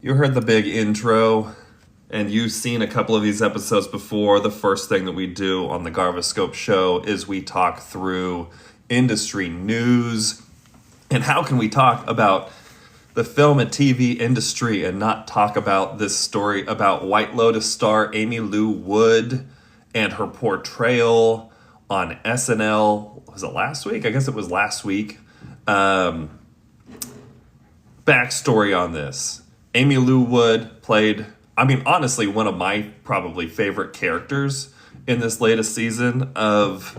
You heard the big intro, and you've seen a couple of these episodes before. The first thing that we do on the Garvescope show is we talk through industry news. And how can we talk about the film and TV industry and not talk about this story about White Lotus star Amy Lou Wood and her portrayal on SNL? Was it last week? I guess it was last week. Backstory on this. Amy Lou Wood played, honestly, one of my probably favorite characters in this latest season of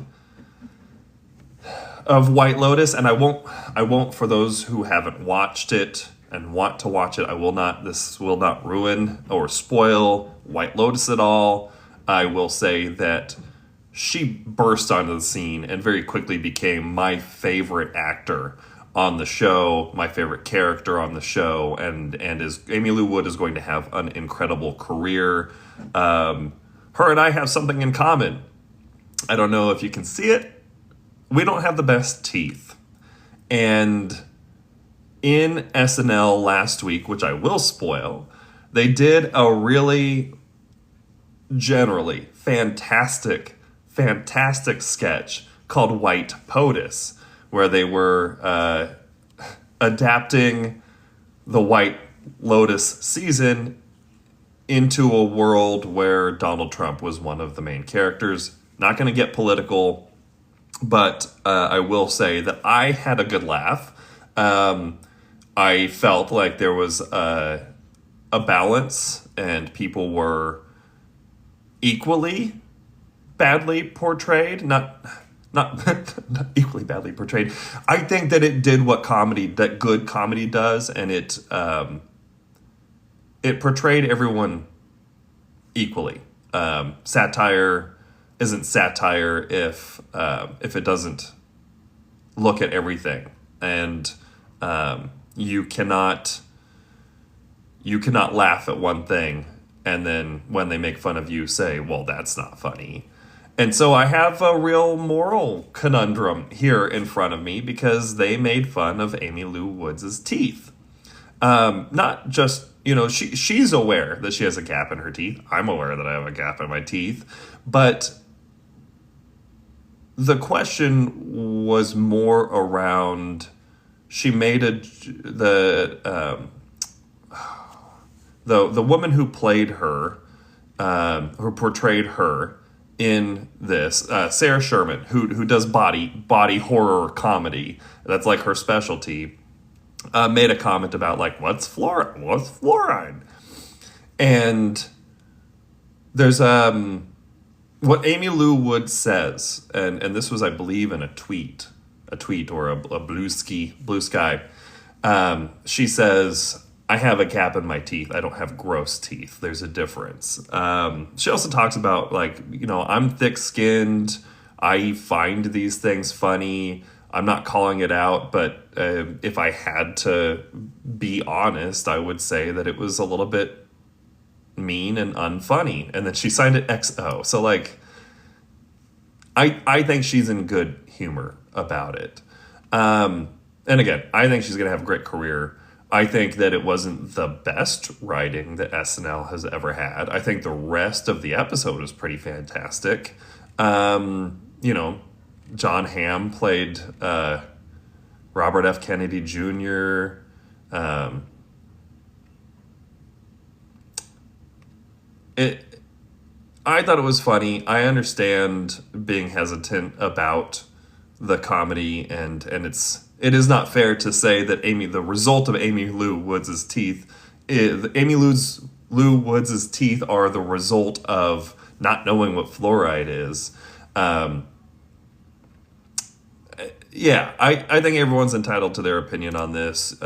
White Lotus, and I won't for those who haven't watched it and want to watch it, this will not ruin or spoil White Lotus at all. I will say that she burst onto the scene and very quickly became my favorite actor on the show, my favorite character on the show, and Amy Lou Wood is going to have an incredible career. Her and I have something in common. I don't know if you can see it. We don't have the best teeth. And in SNL last week, which I will spoil, they did a really generally fantastic sketch called White POTUS, where they were adapting the White Lotus season into a world where Donald Trump was one of the main characters. Not going to get political, but I will say that I had a good laugh. I felt like there was a balance and people were equally badly portrayed. Not equally badly portrayed. I think that it did what good comedy does, and it portrayed everyone equally. Satire isn't satire if it doesn't look at everything, and you cannot laugh at one thing and then when they make fun of you say, well, that's not funny. And so I have a real moral conundrum here in front of me because they made fun of Amy Lou Wood's teeth. Not just, she's aware that she has a gap in her teeth. I'm aware that I have a gap in my teeth. But the question was more around, she made the woman who played her, who portrayed her, in this, Sarah Sherman, who does body horror comedy, that's like her specialty, made a comment about like, what's fluoride? And there's what Amy Lou Wood says, and this was, I believe, in a tweet or a blue sky. She says, I have a gap in my teeth. I don't have gross teeth. There's a difference. She also talks about, like, I'm thick-skinned. I find these things funny. I'm not calling it out, but if I had to be honest, I would say that it was a little bit mean and unfunny. And then she signed it XO. So, like, I think she's in good humor about it. And again, I think she's going to have a great career. I think that it wasn't the best writing that SNL has ever had. I think the rest of the episode was pretty fantastic. John Hamm played Robert F. Kennedy Jr. I thought it was funny. I understand being hesitant about the comedy, and it is not fair to say that the result of Amy Lou Wood's teeth are the result of not knowing what fluoride is. I think everyone's entitled to their opinion on this.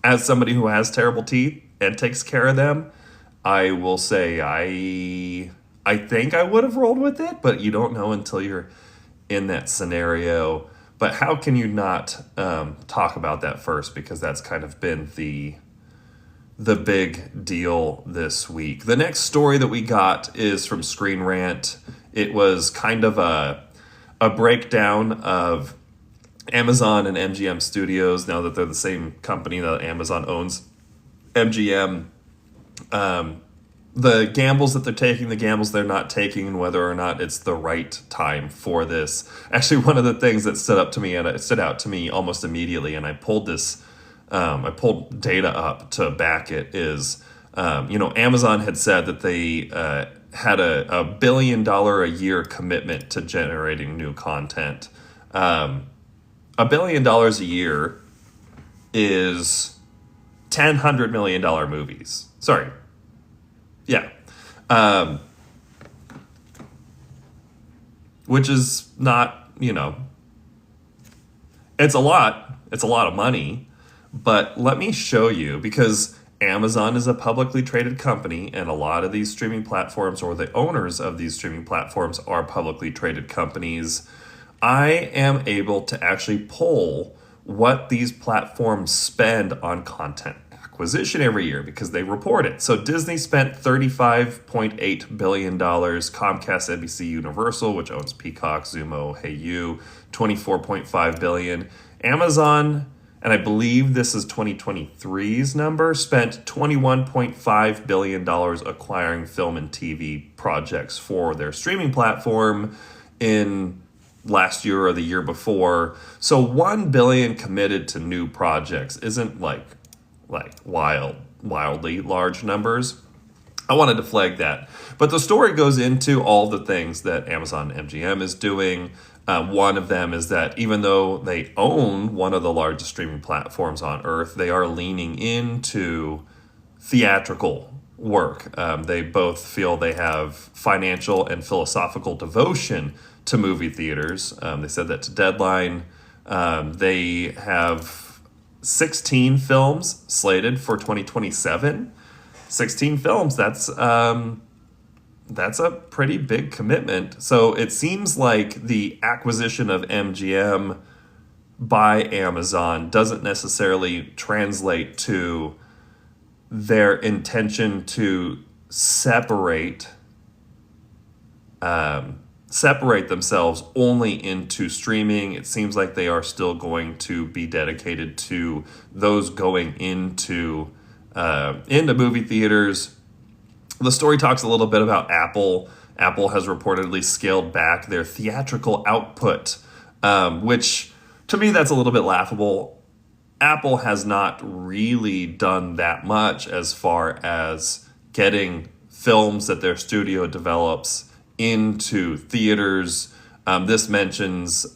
As somebody who has terrible teeth and takes care of them, I will say I think I would have rolled with it, but you don't know until you're in that scenario. But how can you not talk about that first? Because that's kind of been the big deal this week. The next story that we got is from Screen Rant. It was kind of a breakdown of Amazon and MGM Studios, now that they're the same company that Amazon owns MGM, the gambles that they're taking, the gambles they're not taking, and whether or not it's the right time for this. Actually, one of the things that stood out to me almost immediately, and I pulled data up to back it, is, Amazon had said that they had a $1 billion a year commitment to generating new content. $1 billion a year is $100 million movies. Sorry. Yeah. Which is not, it's a lot. It's a lot of money. But let me show you, because Amazon is a publicly traded company, and a lot of these streaming platforms, or the owners of these streaming platforms, are publicly traded companies. I am able to actually pull what these platforms spend on content acquisition every year, because they report it. So Disney spent $35.8 billion, Comcast, NBC, Universal, which owns Peacock, Xumo, Hayu, $24.5 billion. Amazon, and I believe this is 2023's number, spent $21.5 billion acquiring film and TV projects for their streaming platform in last year or the year before. So $1 billion committed to new projects isn't like wildly large numbers. I wanted to flag that. But the story goes into all the things that Amazon MGM is doing. One of them is that even though they own one of the largest streaming platforms on earth, they are leaning into theatrical work. They both feel they have financial and philosophical devotion to movie theaters. They said that to Deadline. They have 16 films slated for 2027. 16 films, that's a pretty big commitment. So it seems like the acquisition of MGM by Amazon doesn't necessarily translate to their intention to separate themselves only into streaming. It seems like they are still going to be dedicated to those going into movie theaters. The story talks a little bit about Apple. Apple has reportedly scaled back their theatrical output, which to me, that's a little bit laughable. Apple has not really done that much as far as getting films that their studio develops into theaters. This mentions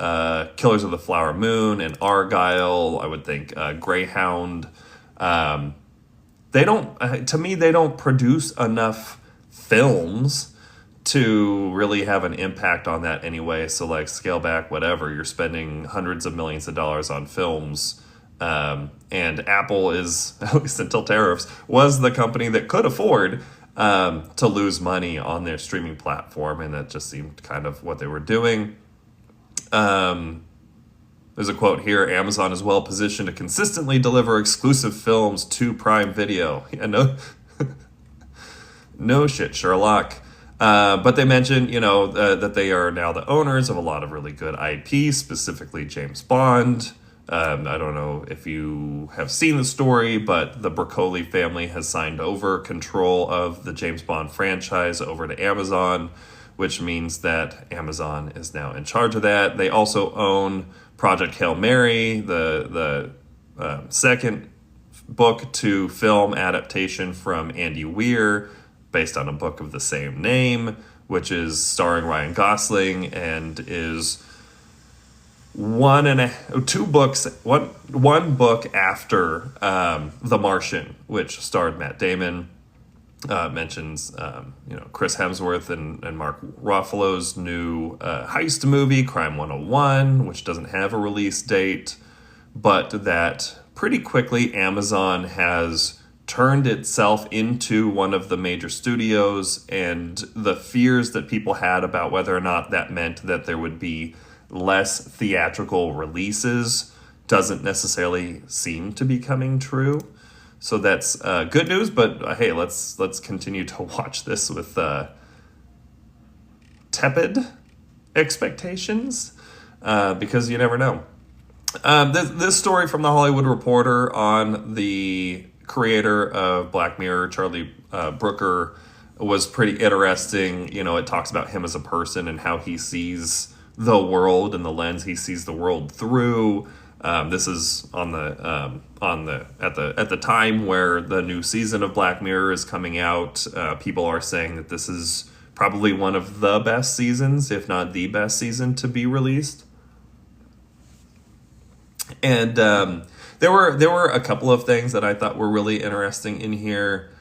Killers of the Flower Moon and Argyle. I would think Greyhound. They don't produce enough films to really have an impact on that anyway. So like scale back, whatever. You're spending hundreds of millions of dollars on films. And Apple is, at least until tariffs, was the company that could afford to lose money on their streaming platform. And that just seemed kind of what they were doing. There's a quote here: Amazon is well positioned to consistently deliver exclusive films to Prime Video. Yeah, no shit, Sherlock. But they mentioned, that they are now the owners of a lot of really good IP, specifically James Bond. I don't know if you have seen the story, but the Broccoli family has signed over control of the James Bond franchise over to Amazon, which means that Amazon is now in charge of that. They also own Project Hail Mary, the second book to film adaptation from Andy Weir, based on a book of the same name, which is starring Ryan Gosling and is one book after The Martian, which starred Matt Damon. Mentions Chris Hemsworth and Mark Ruffalo's new heist movie, Crime 101, which doesn't have a release date, but that pretty quickly Amazon has turned itself into one of the major studios, and the fears that people had about whether or not that meant that there would be less theatrical releases doesn't necessarily seem to be coming true. So that's good news, but hey, let's continue to watch this with tepid expectations, because you never know. This story from The Hollywood Reporter on the creator of Black Mirror, Charlie Brooker, was pretty interesting. You know, it talks about him as a person and how he sees the world and the lens he sees the world through. This is at the time where the new season of Black Mirror is coming out. People are saying that this is probably one of the best seasons, if not the best season to be released. And there were a couple of things that I thought were really interesting in here.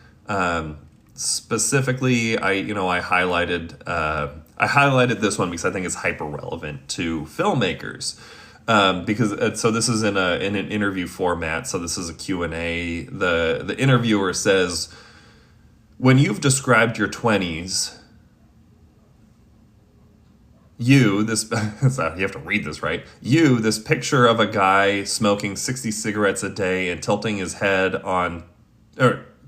Specifically, I highlighted this one because I think it's hyper relevant to filmmakers. So this is in an interview format. So this is a Q&A. The interviewer says, when you've described your 20s, you have to read this, right? You, this picture of a guy smoking 60 cigarettes a day and tilting his head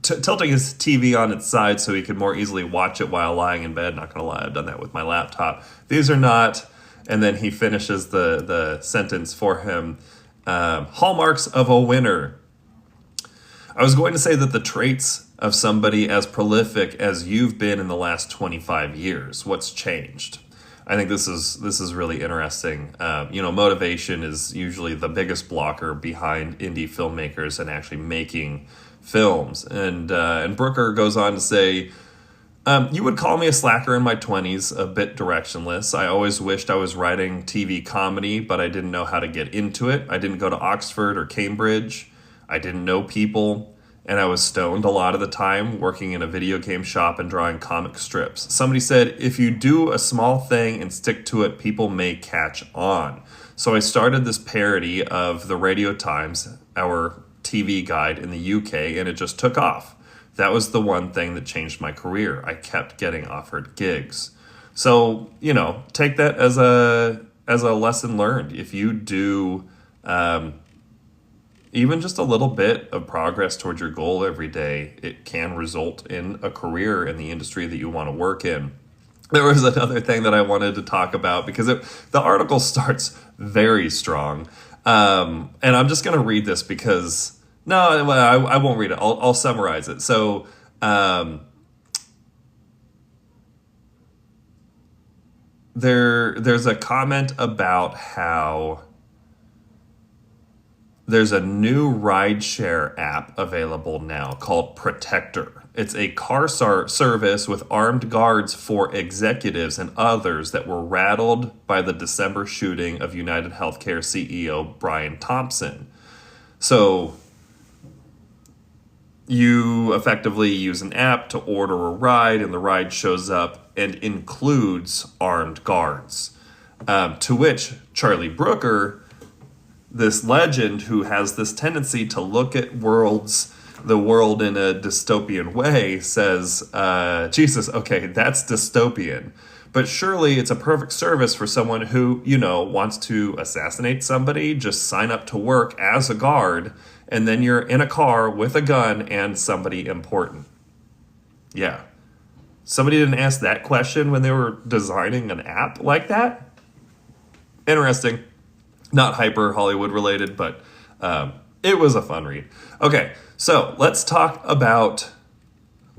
tilting his TV on its side so he could more easily watch it while lying in bed. Not gonna lie, I've done that with my laptop. These are not, and then he finishes the sentence for him. Hallmarks of a winner. I was going to say that the traits of somebody as prolific as you've been in the last 25 years. What's changed? I think this is really interesting. Motivation is usually the biggest blocker behind indie filmmakers and actually making films. And Brooker goes on to say, you would call me a slacker in my 20s, a bit directionless. I always wished I was writing TV comedy, but I didn't know how to get into it. I didn't go to Oxford or Cambridge. I didn't know people. And I was stoned a lot of the time, working in a video game shop and drawing comic strips. Somebody said, if you do a small thing and stick to it, people may catch on. So I started this parody of the Radio Times, our TV guide in the UK, and it just took off. That was the one thing that changed my career. I kept getting offered gigs. So, take that as a lesson learned. If you do even just a little bit of progress towards your goal every day, it can result in a career in the industry that you want to work in. There was another thing that I wanted to talk about because the article starts very strong. And I'm just going to read this because, I won't read it. I'll summarize it. So, there's a comment about how there's a new rideshare app available now called Protector. It's a car service with armed guards for executives and others that were rattled by the December shooting of United Healthcare CEO Brian Thompson. So you effectively use an app to order a ride, and the ride shows up and includes armed guards. To which Charlie Brooker, this legend who has this tendency to look at the world in a dystopian way, says, Jesus, okay, that's dystopian. But surely it's a perfect service for someone who, wants to assassinate somebody. Just sign up to work as a guard, and then you're in a car with a gun and somebody important. Yeah. Somebody didn't ask that question when they were designing an app like that? Interesting. Not hyper Hollywood related, but it was a fun read. Okay, so let's talk about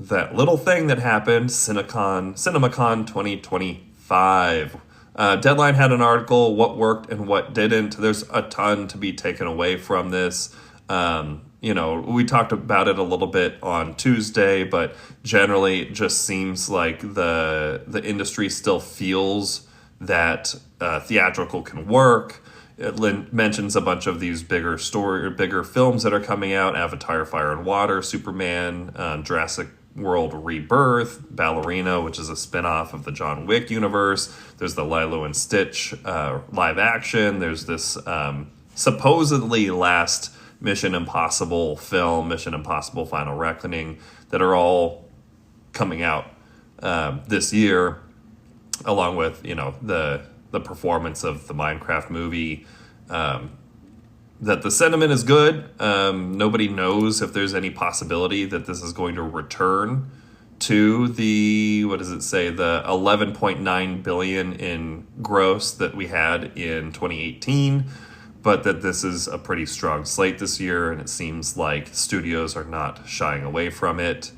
that little thing that happened, CinemaCon 2025. Deadline had an article, what worked and what didn't. There's a ton to be taken away from this. We talked about it a little bit on Tuesday, but generally it just seems like the industry still feels that theatrical can work. It mentions a bunch of these bigger films that are coming out: Avatar, Fire and Water, Superman, Jurassic World Rebirth, Ballerina, which is a spinoff of the John Wick universe. There's the Lilo and Stitch live action. There's this supposedly last Mission Impossible film, Mission Impossible Final Reckoning, that are all coming out this year, along with the performance of the Minecraft movie. That the sentiment is good. Nobody knows if there's any possibility that this is going to return to the, the 11.9 billion in gross that we had in 2018. but that this is a pretty strong slate this year, and it seems like studios are not shying away from it.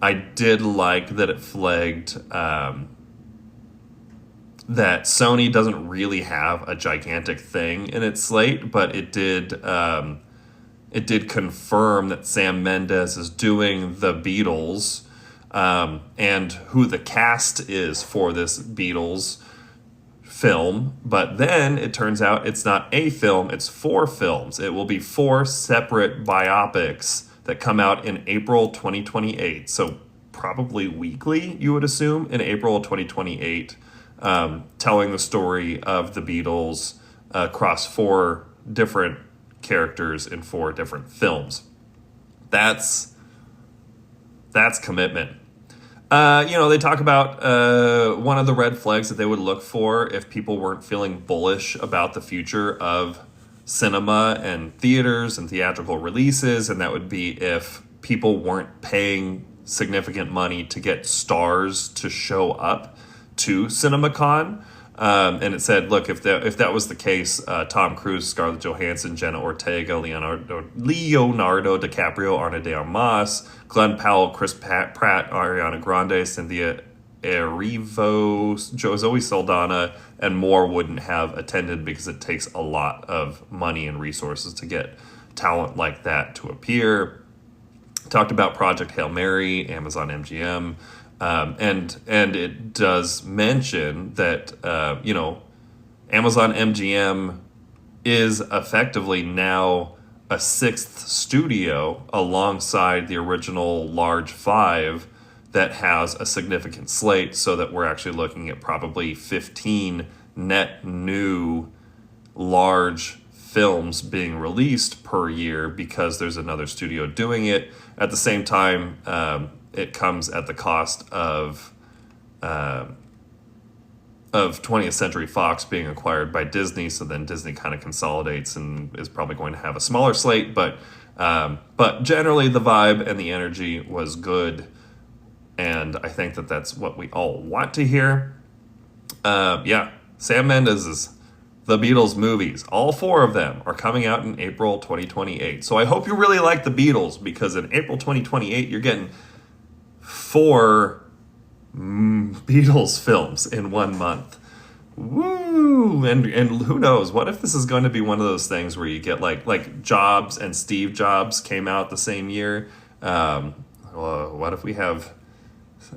I did like that it flagged that Sony doesn't really have a gigantic thing in its slate, but it did confirm that Sam Mendes is doing the Beatles, and who the cast is for this Beatles film. But then it turns out it's not a film, it's 4 films. It will be 4 separate biopics that come out in April 2028. So probably weekly, you would assume, in April 2028. Telling the story of the Beatles across 4 different characters in 4 different films. That's commitment. They talk about one of the red flags that they would look for if people weren't feeling bullish about the future of cinema and theaters and theatrical releases, and that would be if people weren't paying significant money to get stars to show up to CinemaCon. And it said, look, if that was the case, Tom Cruise, Scarlett Johansson, Jenna Ortega, Leonardo DiCaprio, Ana de Armas, Glenn Powell, Chris Pratt, Ariana Grande, Cynthia Erivo, Zoe Saldana, and more wouldn't have attended, because it takes a lot of money and resources to get talent like that to appear. Talked about Project Hail Mary, Amazon MGM. And it does mention that, Amazon MGM is effectively now a 6th studio alongside the original large 5 that has a significant slate, so that we're actually looking at probably 15 net new large films being released per year, because there's another studio doing it. At the same time, it comes at the cost of 20th Century Fox being acquired by Disney, so then Disney kind of consolidates and is probably going to have a smaller slate. But generally the vibe and the energy was good, and I think that that's what we all want to hear. Sam Mendes' The Beatles movies, all 4 of them, are coming out in April 2028. So I hope you really like The Beatles, because in April 2028 you're getting 4 Beatles films in 1 month. Woo! And who knows? What if this is going to be one of those things where you get like Jobs and Steve Jobs came out the same year? What if we have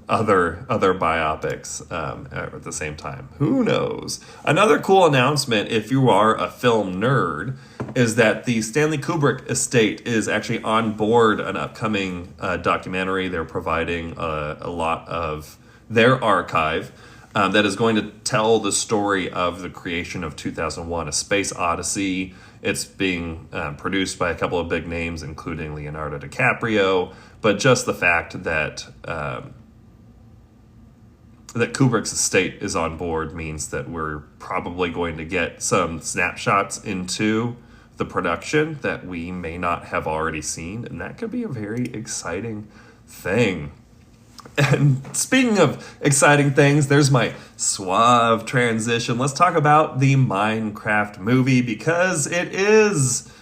other biopics at the same time? Who knows? Another cool announcement, if you are a film nerd, is that the Stanley Kubrick estate is actually on board an upcoming documentary. They're providing a lot of their archive that is going to tell the story of the creation of 2001: A Space Odyssey. It's being produced by a couple of big names, including Leonardo DiCaprio, but just the fact that that Kubrick's estate is on board means that we're probably going to get some snapshots into the production that we may not have already seen, and that could be a very exciting thing. And speaking of exciting things, there's my suave transition. Let's talk about the Minecraft movie, because it is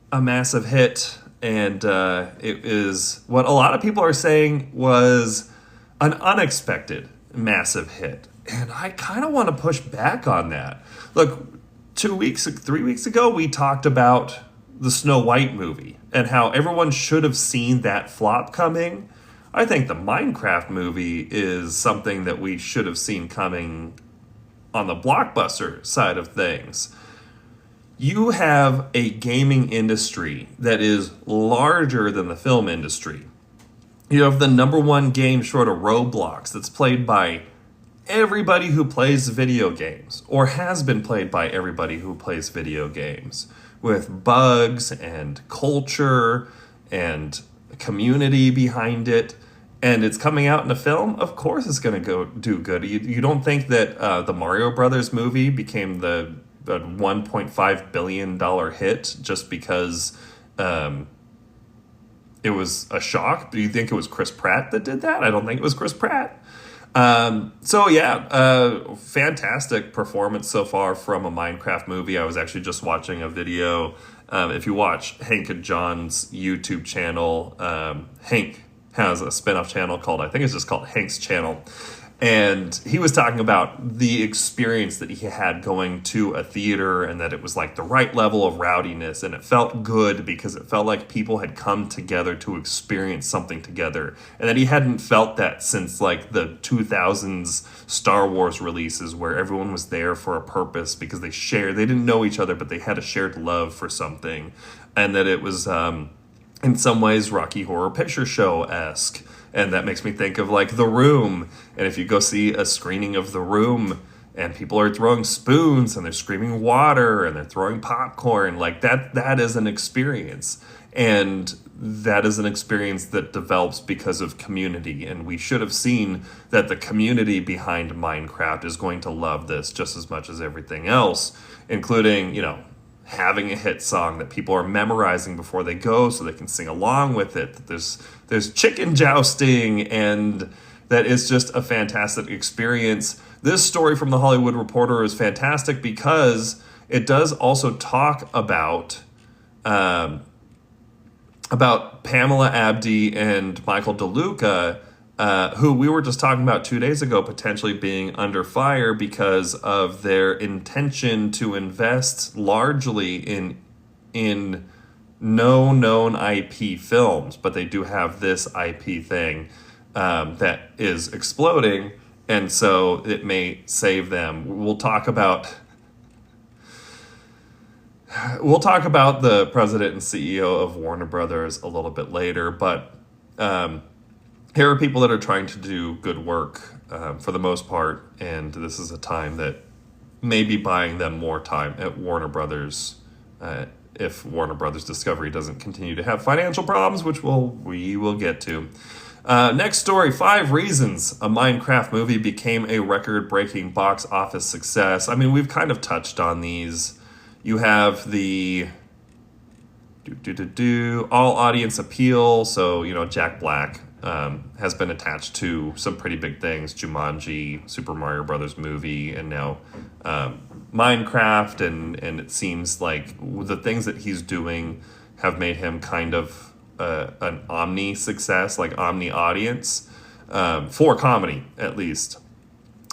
a massive hit, and it is what a lot of people are saying was an unexpected massive hit. And I kind of want to push back on that. Look, 3 weeks ago, we talked about the Snow White movie and how everyone should have seen that flop coming. I think the Minecraft movie is something that we should have seen coming on the blockbuster side of things. You have a gaming industry that is larger than the film industry. You have the #1 game short of Roblox that's played by everybody who plays video games, or has been played by everybody who plays video games, with bugs and culture and community behind it. And it's coming out in a film. Of course it's going to go do good. You don't think that the Mario Brothers movie became the $1.5 billion hit just because it was a shock? Do you think it was Chris Pratt that did that? I don't think it was Chris Pratt. So yeah, fantastic performance so far from a Minecraft movie. I was actually just watching a video. If you watch Hank and John's YouTube channel, Hank has a spin-off channel called, I think it's just called Hank's Channel. And he was talking about the experience that he had going to a theater, and that it was like the right level of rowdiness, and it felt good because it felt like people had come together to experience something together, and that he hadn't felt that since like the 2000s Star Wars releases, where everyone was there for a purpose because they didn't know each other, but they had a shared love for something, and that it was in some ways Rocky Horror Picture Show-esque. And that makes me think of like The Room. And if you go see a screening of The Room and people are throwing spoons and they're screaming water and they're throwing popcorn, like that is an experience. And that is an experience that develops because of community. And we should have seen that the community behind Minecraft is going to love this just as much as everything else, including, having a hit song that people are memorizing before they go so they can sing along with it. There's chicken jousting, and that is just a fantastic experience. This story from The Hollywood Reporter is fantastic because it does also talk about Pamela Abdi and Michael DeLuca, who we were just talking about 2 days ago, potentially being under fire because of their intention to invest largely in no known IP films, but they do have this IP thing that is exploding, and so it may save them. We'll talk about the president and CEO of Warner Brothers a little bit later, but here are people that are trying to do good work for the most part, and this is a time that may be buying them more time at Warner Brothers if Warner Brothers Discovery doesn't continue to have financial problems, which we will get to. Next story, 5 reasons a Minecraft movie became a record-breaking box office success. I mean, we've kind of touched on these. You have the all audience appeal, so, Jack Black has been attached to some pretty big things, Jumanji, Super Mario Brothers movie, and now Minecraft, and it seems like the things that he's doing have made him kind of an omni success, like omni audience, for comedy at least.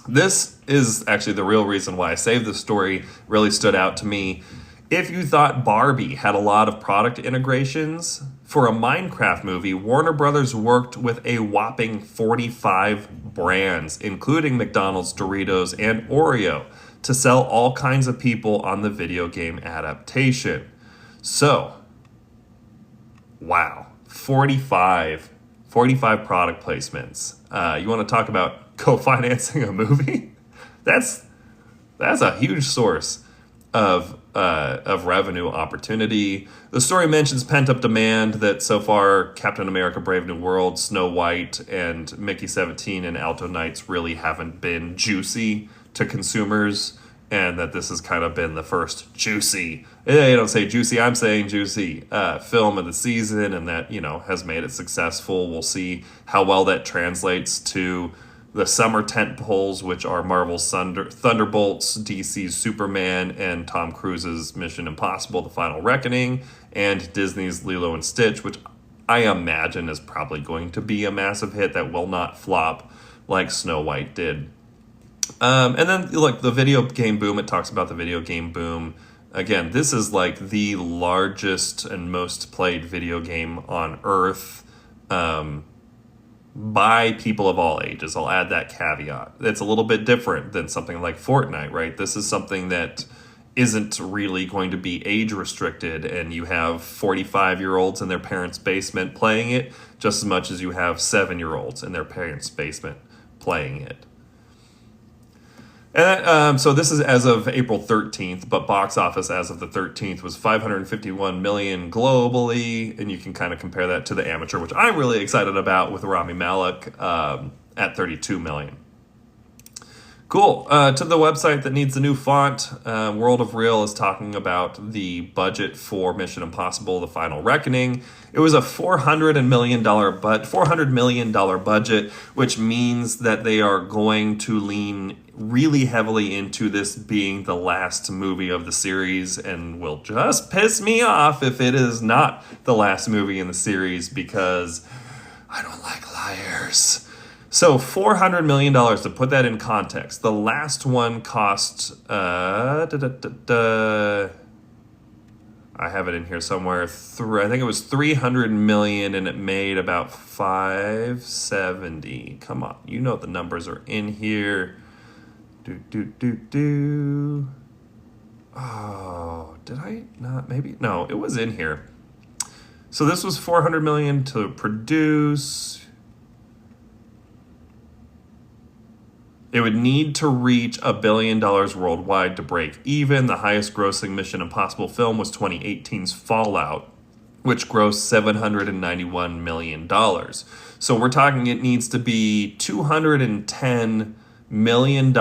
This is actually the real reason why I saved this story. Really stood out to me. If you thought Barbie had a lot of product integrations, for a Minecraft movie, Warner Brothers worked with a whopping 45 brands, including McDonald's, Doritos, and Oreo, to sell all kinds of people on the video game adaptation. So, wow, 45 product placements. You want to talk about co-financing a movie? That's a huge source of revenue opportunity. The story mentions pent-up demand that so far Captain America Brave New World, Snow White, and Mickey 17 and Alto Knights really haven't been juicy to consumers, and that this has kind of been the first juicy, they don't say juicy, I'm saying juicy, film of the season, and that, has made it successful. We'll see how well that translates to the summer tentpoles, which are Marvel's Thunderbolts, DC's Superman, and Tom Cruise's Mission Impossible: The Final Reckoning, and Disney's Lilo and Stitch, which I imagine is probably going to be a massive hit that will not flop like Snow White did. And then, look, the video game boom, it talks about the video game boom. Again, this is like the largest and most played video game on Earth, by people of all ages. I'll add that caveat. It's a little bit different than something like Fortnite, right? This is something that isn't really going to be age restricted, and you have 45-year-olds in their parents' basement playing it just as much as you have 7-year-olds in their parents' basement playing it. And so this is as of April 13th, but box office as of the 13th was $551 million globally, and you can kind of compare that to The Amateur, which I'm really excited about, with Rami Malek at $32 million. Cool. To the website that needs a new font, World of Real is talking about the budget for Mission Impossible: The Final Reckoning. It was a $400 million budget, which means that they are going to lean really heavily into this being the last movie of the series, and will just piss me off if it is not the last movie in the series, because I don't like liars. So $400 million, to put that in context. The last one cost, I have it in here somewhere. I think it was $300 million, and it made about $570. Come on, you know the numbers are in here. Oh, did I not? Maybe no. It was in here. So this was $400 million to produce. It would need to reach $1 billion worldwide to break even. The highest grossing Mission Impossible film was 2018's Fallout, which grossed $791 million. So we're talking it needs to be $210 million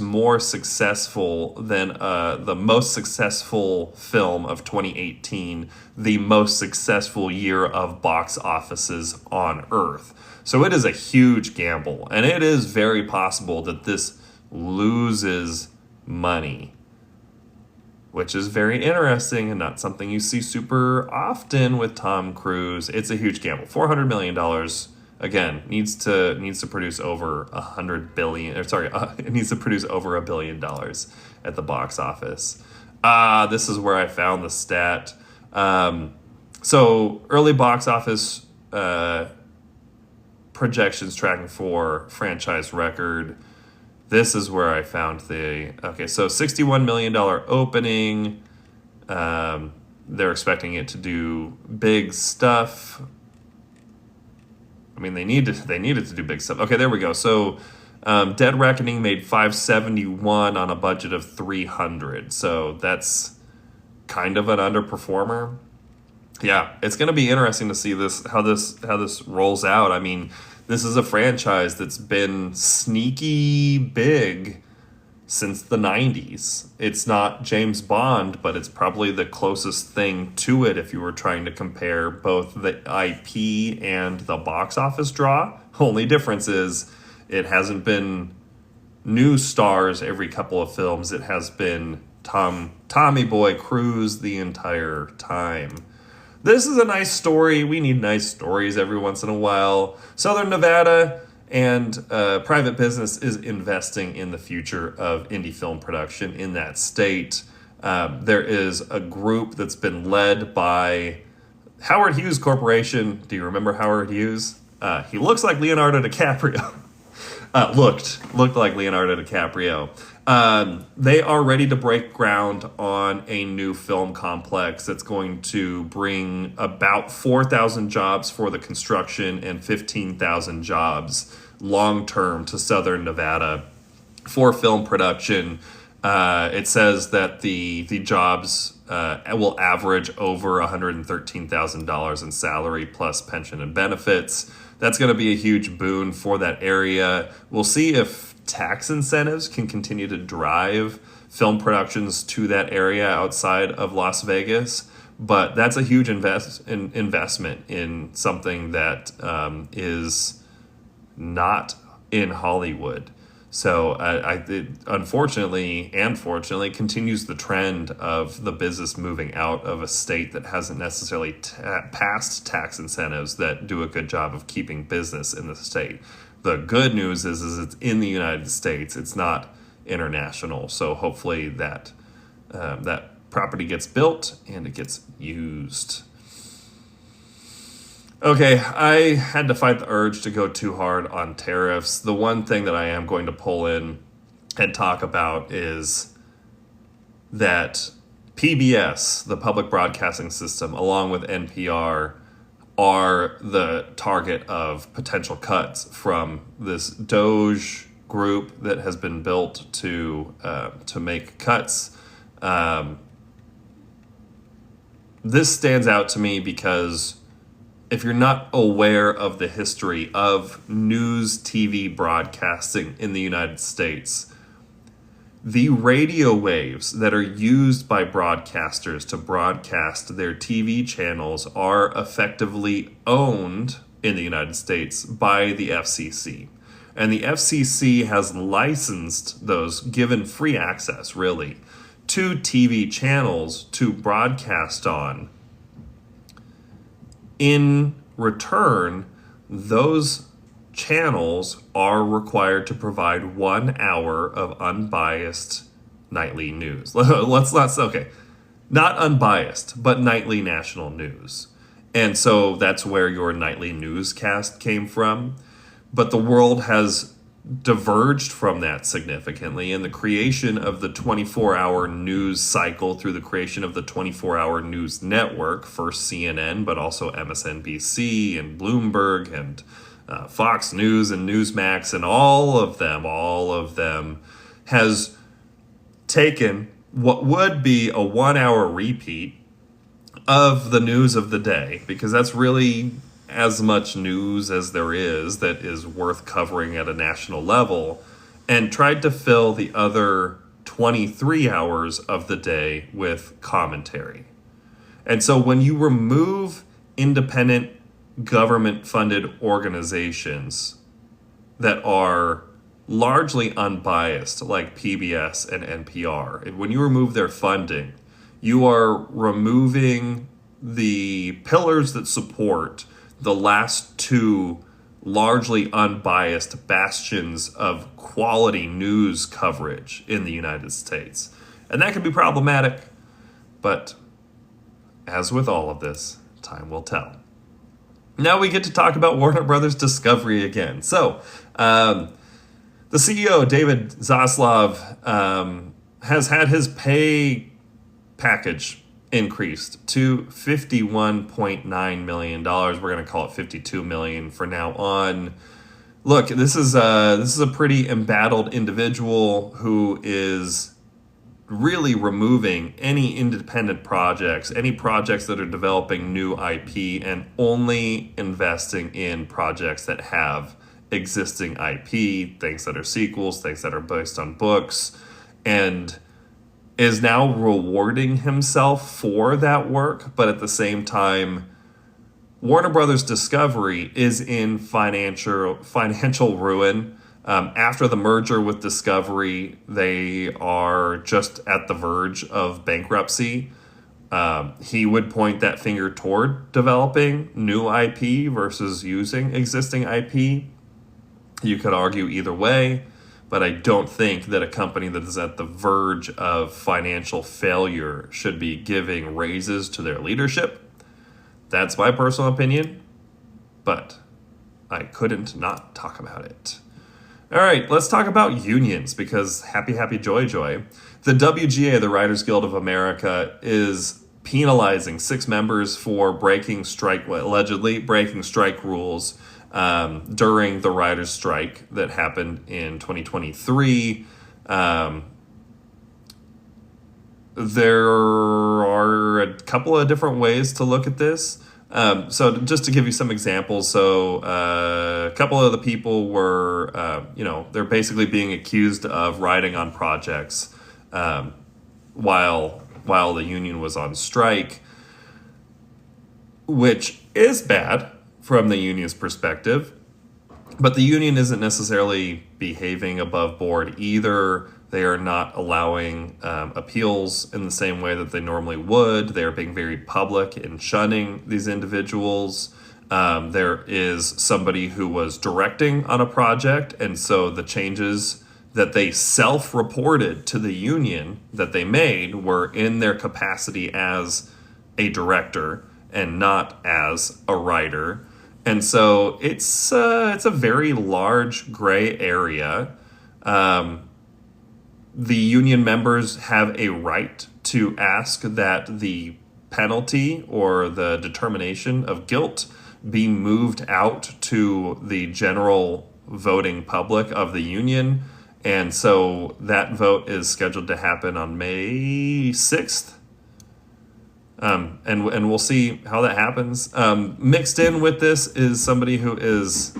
more successful than the most successful film of 2018, the most successful year of box offices on Earth. So it is a huge gamble, and it is very possible that this loses money, which is very interesting and not something you see super often with Tom Cruise. It's a huge gamble. $400 million, again, needs to produce over $100 billion. It needs to produce over $1 billion at the box office. This is where I found the stat. So early box office projections tracking for franchise record. This is where I found so $61 million opening. They're expecting it to do big stuff. I mean, they needed to do big stuff. Okay, there we go. So Dead Reckoning made $571 on a budget of $300. So that's kind of an underperformer. Yeah, it's going to be interesting to see how this rolls out. I mean, this is a franchise that's been sneaky big since the 90s. It's not James Bond, but it's probably the closest thing to it if you were trying to compare both the IP and the box office draw. Only difference is it hasn't been new stars every couple of films. It has been Tommy Boy Cruise the entire time. This is a nice story. We need nice stories every once in a while. Southern Nevada and private business is investing in the future of indie film production in that state. There is a group that's been led by Howard Hughes Corporation. Do you remember Howard Hughes? He looks like Leonardo DiCaprio. Looked like Leonardo DiCaprio. They are ready to break ground on a new film complex that's going to bring about 4,000 jobs for the construction and 15,000 jobs long-term to Southern Nevada for film production. It says that the jobs will average over $113,000 in salary plus pension and benefits. That's going to be a huge boon for that area. We'll see if tax incentives can continue to drive film productions to that area outside of Las Vegas. But that's a huge investment in something that is not in Hollywood. So it unfortunately and fortunately continues the trend of the business moving out of a state that hasn't necessarily passed tax incentives that do a good job of keeping business in the state. The good news is it's in the United States. It's not international. So hopefully that property gets built and it gets used. Okay, I had to fight the urge to go too hard on tariffs. The one thing that I am going to pull in and talk about is that PBS, the public broadcasting system, along with NPR, are the target of potential cuts from this Doge group that has been built to make cuts. This stands out to me because if you're not aware of the history of news TV broadcasting in the United States, the radio waves that are used by broadcasters to broadcast their TV channels are effectively owned in the United States by the FCC. And the FCC has licensed those, given free access, really, to TV channels to broadcast on. In return, those channels are required to provide 1 hour of unbiased nightly news. Not unbiased, but nightly national news. And so that's where your nightly newscast came from. But the world has diverged from that significantly in the creation of the 24-hour news cycle through the creation of the 24-hour news network, first CNN, but also MSNBC and Bloomberg and Fox News and Newsmax, and all of them has taken what would be a 1 hour repeat of the news of the day, because that's really as much news as there is that is worth covering at a national level, and tried to fill the other 23 hours of the day with commentary. And so when you remove independent government-funded organizations that are largely unbiased, like PBS and NPR, when you remove their funding, you are removing the pillars that support the last two largely unbiased bastions of quality news coverage in the United States. And that can be problematic, but as with all of this, time will tell. Now we get to talk about Warner Brothers Discovery again. So, the CEO, David Zaslav, has had his pay package increased to $51.9 million. We're going to call it $52 million for now on. Look, this is a pretty embattled individual who is really removing any independent projects, any projects that are developing new IP, and only investing in projects that have existing IP, things that are sequels, things that are based on books, and is now rewarding himself for that work. But at the same time, Warner Brothers Discovery is in financial ruin. After the merger with Discovery, they are just at the verge of bankruptcy. He would point that finger toward developing new IP versus using existing IP. You could argue either way, but I don't think that a company that is at the verge of financial failure should be giving raises to their leadership. That's my personal opinion, but I couldn't not talk about it. All right, let's talk about unions, because happy joy. The WGA, the Writers Guild of America, is penalizing 6 members for allegedly breaking strike rules during the writers' strike that happened in 2023. There are a couple of different ways to look at this. So just to give you some examples, a couple of the people were, they're basically being accused of writing on projects while the union was on strike, which is bad from the union's perspective, but the union isn't necessarily behaving above board either. They are not allowing appeals in the same way that they normally would. They're being very public in shunning these individuals. There is somebody who was directing on a project, and so the changes that they self-reported to the union that they made were in their capacity as a director and not as a writer. And so it's a very large gray area. The union members have a right to ask that the penalty or the determination of guilt be moved out to the general voting public of the union. And so that vote is scheduled to happen on May 6th. And we'll see how that happens. Mixed in with this is somebody who is...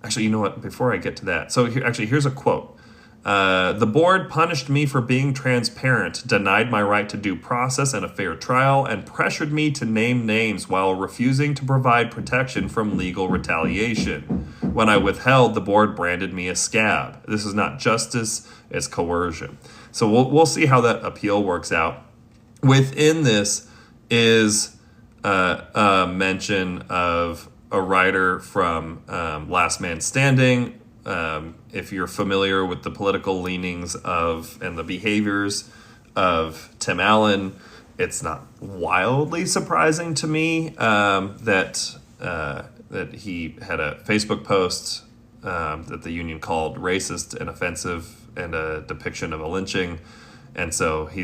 Actually, you know what? Before I get to that. So here's a quote. The board punished me for being transparent, denied my right to due process and a fair trial, and pressured me to name names while refusing to provide protection from legal retaliation. When I withheld, the board branded me a scab. This is not justice, it's coercion. So we'll see how that appeal works out. Within this is a mention of a writer from Last Man Standing. If you're familiar with the political leanings of and the behaviors of Tim Allen, it's not wildly surprising to me that he had a Facebook post that the union called racist and offensive and a depiction of a lynching, and so he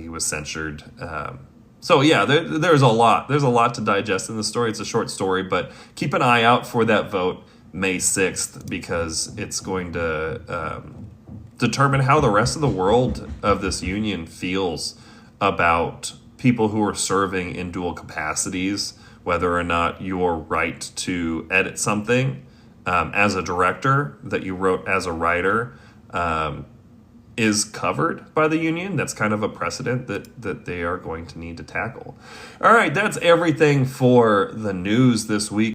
was censured. So yeah, there's a lot to digest in the story. It's a short story, but keep an eye out for that vote May 6th, because it's going to determine how the rest of the world of this union feels about people who are serving in dual capacities, whether or not your right to edit something as a director that you wrote as a writer is covered by the union. That's kind of a precedent that they are going to need to tackle. All right, that's everything for the news this week.